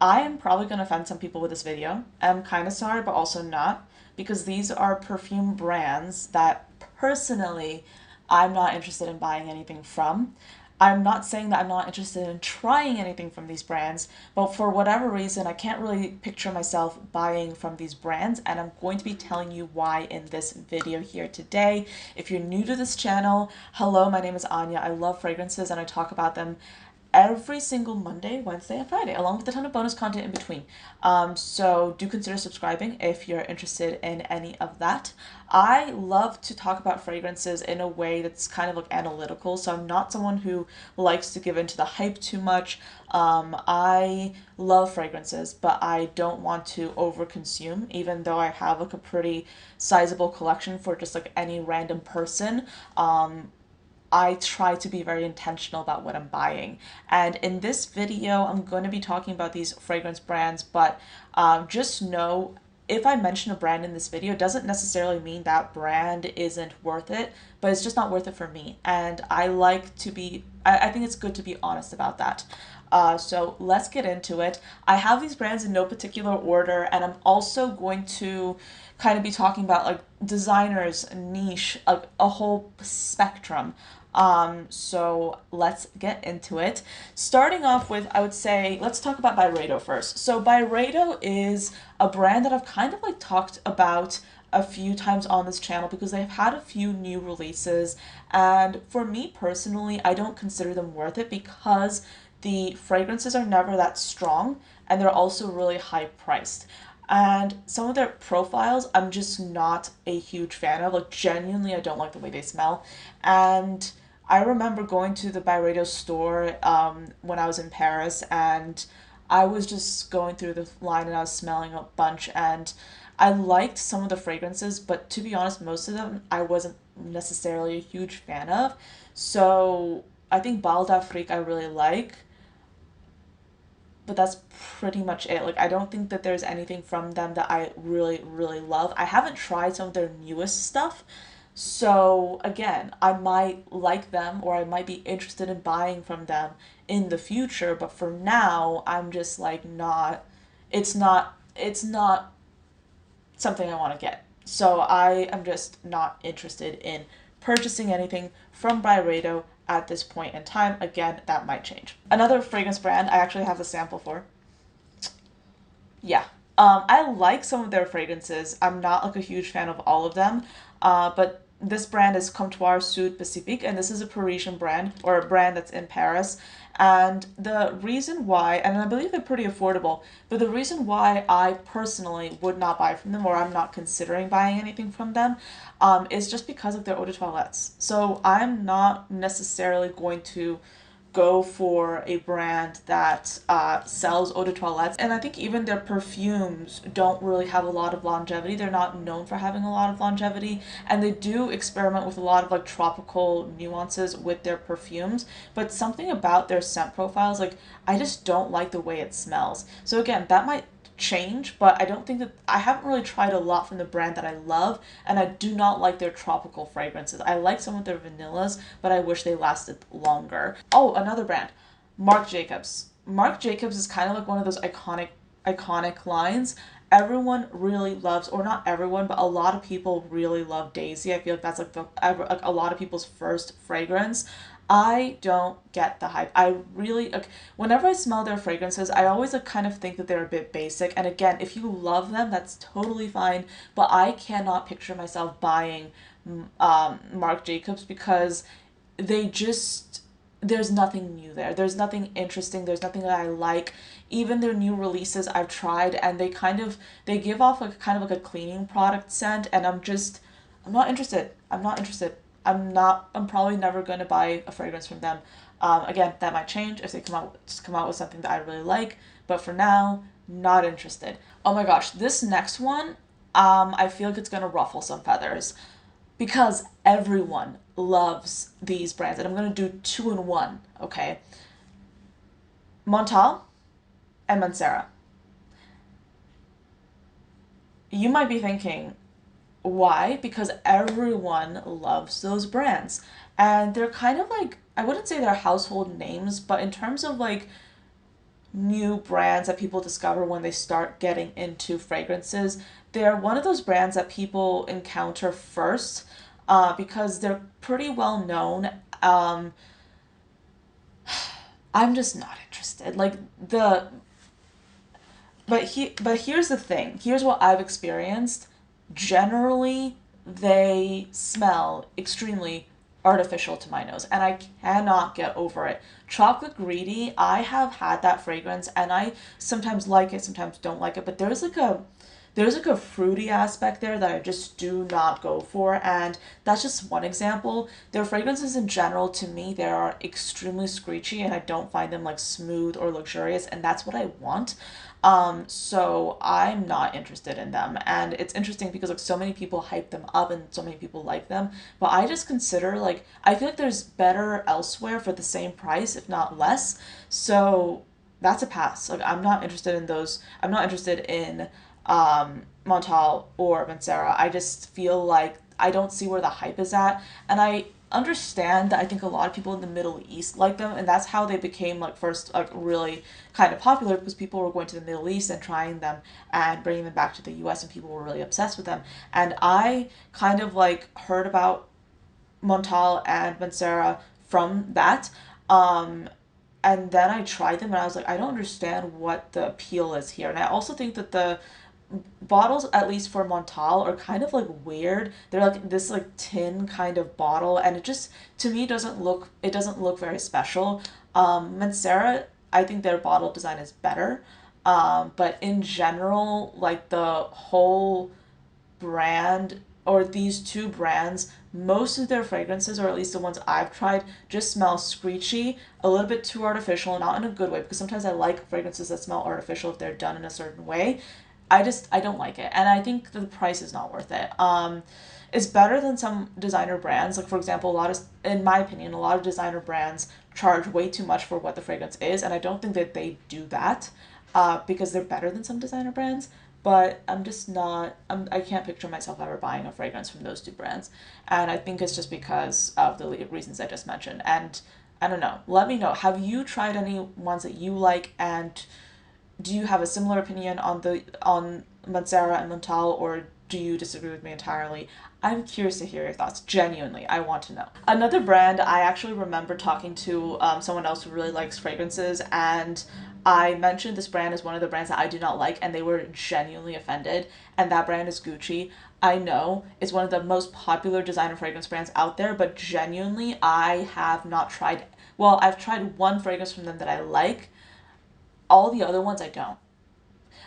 I am probably going to offend some people with this video. I'm kind of sorry, but also not, because these are perfume brands that personally I'm not interested in buying anything from. I'm not saying that I'm not interested in trying anything from these brands, but for whatever reason, I can't really picture myself buying from these brands, and I'm going to be telling you why in this video here today. If you're new to this channel, hello, my name is Anya. I love fragrances and I talk about them every single Monday, Wednesday, and Friday, along with a ton of bonus content in between. So do consider subscribing if you're interested in any of that. I love to talk about fragrances in a way that's kind of like analytical, so I'm not someone who likes to give into the hype too much. I love fragrances, but I don't want to overconsume, even though I have like a pretty sizable collection for just like any random person. I try to be very intentional about what I'm buying. And in this video, I'm going to be talking about these fragrance brands, but just know if I mention a brand in this video, it doesn't necessarily mean that brand isn't worth it, but it's just not worth it for me. And I like to be, I think it's good to be honest about that. So let's get into it. I have these brands in no particular order, and I'm also going to kind of be talking about like designers, niche, a whole spectrum. So let's get into it. Starting off with, I would say, let's talk about Byredo first. So Byredo is a brand that I've kind of like talked about a few times on this channel because they've had a few new releases, and for me personally, I don't consider them worth it because the fragrances are never that strong and they're also really high priced. And some of their profiles I'm just not a huge fan of. Like genuinely I don't like the way they smell. And I remember going to the Byredo store when I was in Paris, and I was just going through the line and I was smelling a bunch, and I liked some of the fragrances, but to be honest, most of them I wasn't necessarily a huge fan of. So I think Bal d'Afrique I really like, but that's pretty much it. Like, I don't think that there's anything from them that I really, really love. I haven't tried some of their newest stuff. So, again, I might like them or I might be interested in buying from them in the future, but for now, I'm just like not it's not something I want to get. So I am just not interested in purchasing anything from Byredo at this point in time. Again, that might change. Another fragrance brand I actually have a sample for. Yeah. I like some of their fragrances. I'm not like a huge fan of all of them, but this brand is Comptoir Sud Pacifique, and this is a Parisian brand or a brand that's in Paris. And the reason why, and I believe they're pretty affordable, but the reason why I personally would not buy from them or I'm not considering buying anything from them is just because of their eau de toilettes. So I'm not necessarily going to go for a brand that sells eau de toilettes. And I think even their perfumes don't really have a lot of longevity. They're not known for having a lot of longevity. And they do experiment with a lot of like tropical nuances with their perfumes. But something about their scent profiles, like I just don't like the way it smells. So again, that might change, but I don't think that I haven't really tried a lot from the brand that I love, and I do not like their tropical fragrances. I like some of their vanillas, but I wish they lasted longer. Oh, another brand, Marc Jacobs. Marc Jacobs is kind of like one of those iconic lines. Everyone really loves, or not everyone, but a lot of people really love Daisy. I feel like that's like a lot of people's first fragrance. I don't get the hype. I really like whenever I smell their fragrances, I always like kind of think that they're a bit basic. And again, if you love them, that's totally fine. But I cannot picture myself buying Marc Jacobs because they just there's nothing new there. There's nothing interesting. There's nothing that I like. Even their new releases I've tried, and they give off like kind of like a cleaning product scent, and I'm not interested. I'm not interested. I'm probably never going to buy a fragrance from them. Again, that might change if they come out with something that I really like, but for now, not interested. Oh my gosh, this next one, I feel like it's going to ruffle some feathers because everyone loves these brands, and I'm going to do two in one, okay? Montale and Mancera. You might be thinking, why? Because everyone loves those brands. And they're kind of like, I wouldn't say they're household names, but in terms of like new brands that people discover when they start getting into fragrances. They're one of those brands that people encounter first, because they're pretty well known. Um, I'm just not interested. Like the but here's the thing. Here's what I've experienced. Generally, they smell extremely artificial to my nose, and I cannot get over it. Chocolate Greedy, I have had that fragrance, and I sometimes like it, sometimes don't like it, but there's like a fruity aspect there that I just do not go for, and that's just one example. Their fragrances in general, to me, they are extremely screechy, and I don't find them like smooth or luxurious, and that's what I want. So I'm not interested in them, and it's interesting because like so many people hype them up and so many people like them, but I just consider like I feel like there's better elsewhere for the same price, if not less. So that's a pass. Like I'm not interested in those. I'm not interested in Montale or Mancera. I just feel like I don't see where the hype is at, and I understand that I think a lot of people in the Middle East like them, and that's how they became like first like really kind of popular because people were going to the Middle East and trying them and bringing them back to the U.S. and people were really obsessed with them. And I kind of like heard about Montal and Mancera from that. Um, and then I tried them and I was like, I don't understand what the appeal is here. And I also think that the bottles, at least for Montal, are kind of like weird. They're like this like tin kind of bottle, and it just to me doesn't look very special. Mancera, I think their bottle design is better. But in general, like the whole brand or these two brands, most of their fragrances, or at least the ones I've tried, just smell screechy, a little bit too artificial, not in a good way, because sometimes I like fragrances that smell artificial if they're done in a certain way. I don't like it, and I think the price is not worth it. It's better than some designer brands. Like for example, in my opinion, a lot of designer brands charge way too much for what the fragrance is, and I don't think that they do that, because they're better than some designer brands. But I'm just not. I can't picture myself ever buying a fragrance from those two brands, and I think it's just because of the reasons I just mentioned. And I don't know. Let me know. Have you tried any ones that you like, and do you have a similar opinion on Mancera and Montal, or do you disagree with me entirely? I'm curious to hear your thoughts. Genuinely, I want to know. Another brand, I actually remember talking to someone else who really likes fragrances, and I mentioned this brand as one of the brands that I do not like, and they were genuinely offended. And that brand is Gucci. I know it's one of the most popular designer fragrance brands out there, but genuinely, I have not tried. Well, I've tried one fragrance from them that I like. All the other ones I don't.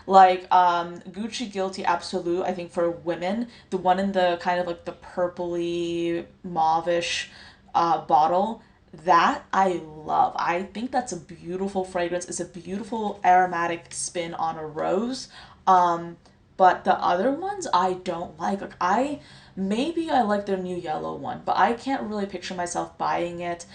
Like Gucci Guilty Absolute, I think for women, the one in the kind of like the purpley mauvish bottle, that I love. I think that's a beautiful fragrance. It's a beautiful aromatic spin on a rose. Um, but the other ones I don't like. Like I maybe I like their new yellow one, but I can't really picture myself buying it.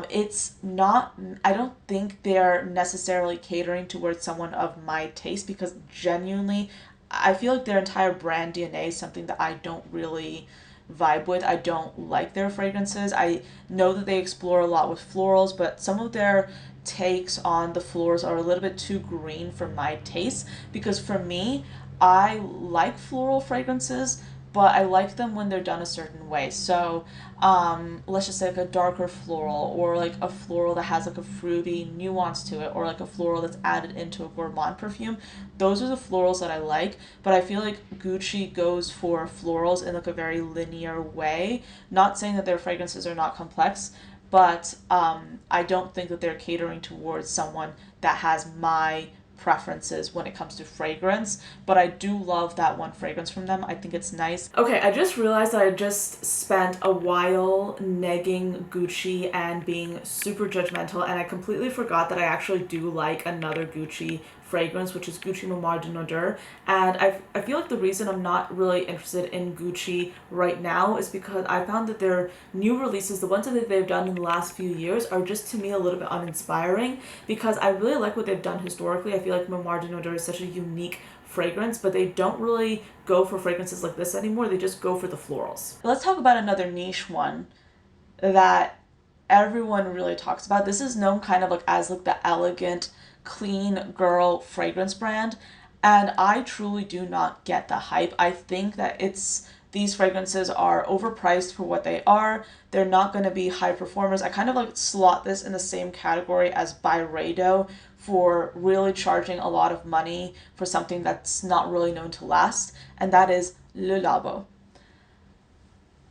It's not. I don't think they're necessarily catering towards someone of my taste because genuinely, I feel like their entire brand DNA is something that I don't really vibe with. I don't like their fragrances. I know that they explore a lot with florals, but some of their takes on the floors are a little bit too green for my taste because for me, I like floral fragrances, but I like them when they're done a certain way. So, let's just say like a darker floral, or like a floral that has like a fruity nuance to it, or like a floral that's added into a gourmand perfume. Those are the florals that I like, but I feel like Gucci goes for florals in like a very linear way. Not saying that their fragrances are not complex, but I don't think that they're catering towards someone that has my preferences when it comes to fragrance, but I do love that one fragrance from them. I think it's nice. Okay, I just realized that I just spent a while negging Gucci and being super judgmental, and I completely forgot that I actually do like another Gucci fragrance, which is Gucci Memoir de Nodeur. And I feel like the reason I'm not really interested in Gucci right now is because I found that their new releases, the ones that they've done in the last few years, are just to me a little bit uninspiring because I really like what they've done historically. I feel like Memoir de Nodeur is such a unique fragrance, but they don't really go for fragrances like this anymore. They just go for the florals. Let's talk about another niche one that everyone really talks about. This is known kind of like as like the elegant clean girl fragrance brand, and I truly do not get the hype. I think that these fragrances are overpriced for what they are. They're not going to be high performers. I kind of like slot this in the same category as Byredo for really charging a lot of money for something that's not really known to last, and that is Le Labo.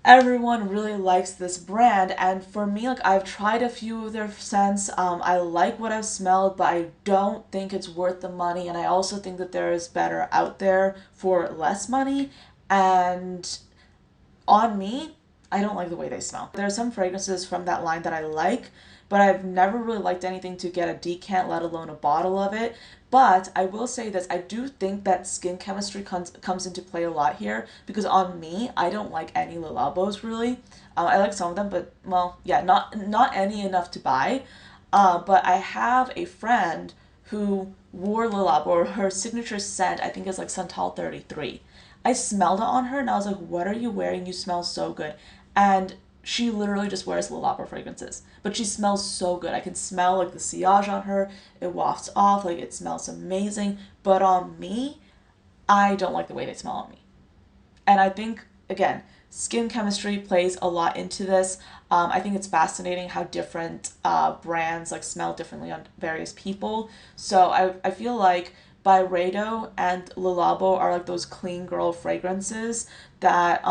Everyone really likes this brand, and for me, like, I've tried a few of their scents. I like what I've smelled, but I don't think it's worth the money, and I also think that there is better out there for less money. And on me, I don't like the way they smell. There are some fragrances from that line that I like, but I've never really liked anything to get a decant, let alone a bottle of it. But I will say this, I do think that skin chemistry comes into play a lot here, because on me, I don't like any Le Labos really. I like some of them, but well, yeah, not any enough to buy. But I have a friend who wore Le Labo, or her signature scent, I think is like Santal 33. I smelled it on her and I was like, what are you wearing? You smell so good. And she literally just wears Le Labo fragrances, but she smells so good. I can smell like the sillage on her. It wafts off, like it smells amazing. But on me, I don't like the way they smell on me. And I think, again, skin chemistry plays a lot into this. I think it's fascinating how different brands like smell differently on various people. So I feel like Byredo and Le Labo are like those clean girl fragrances that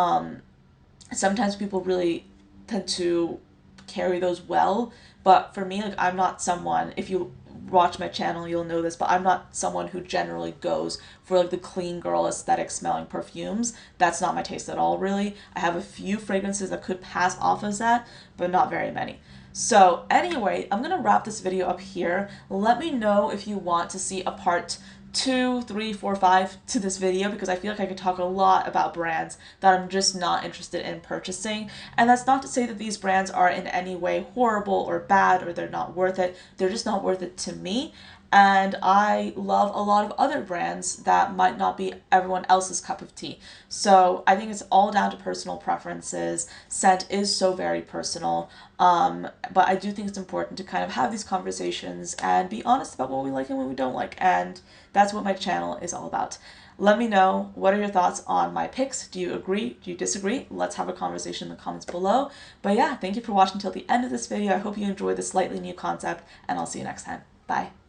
sometimes people really tend to carry those well. But for me, like, I'm not someone, if you watch my channel, you'll know this, but I'm not someone who generally goes for like the clean girl aesthetic smelling perfumes. That's not my taste at all, really. I have a few fragrances that could pass off as that, but not very many. So anyway, I'm gonna wrap this video up here. Let me know if you want to see a part 2, 3, 4, 5 to this video, because I feel like I could talk a lot about brands that I'm just not interested in purchasing. And that's not to say that these brands are in any way horrible or bad or they're not worth it. They're just not worth it to me. And I love a lot of other brands that might not be everyone else's cup of tea. So I think it's all down to personal preferences. Scent is so very personal. But I do think it's important to kind of have these conversations and be honest about what we like and what we don't like. And that's what my channel is all about. Let me know, what are your thoughts on my picks? Do you agree? Do you disagree? Let's have a conversation in the comments below. But yeah, thank you for watching till the end of this video. I hope you enjoyed this slightly new concept, and I'll see you next time. Bye.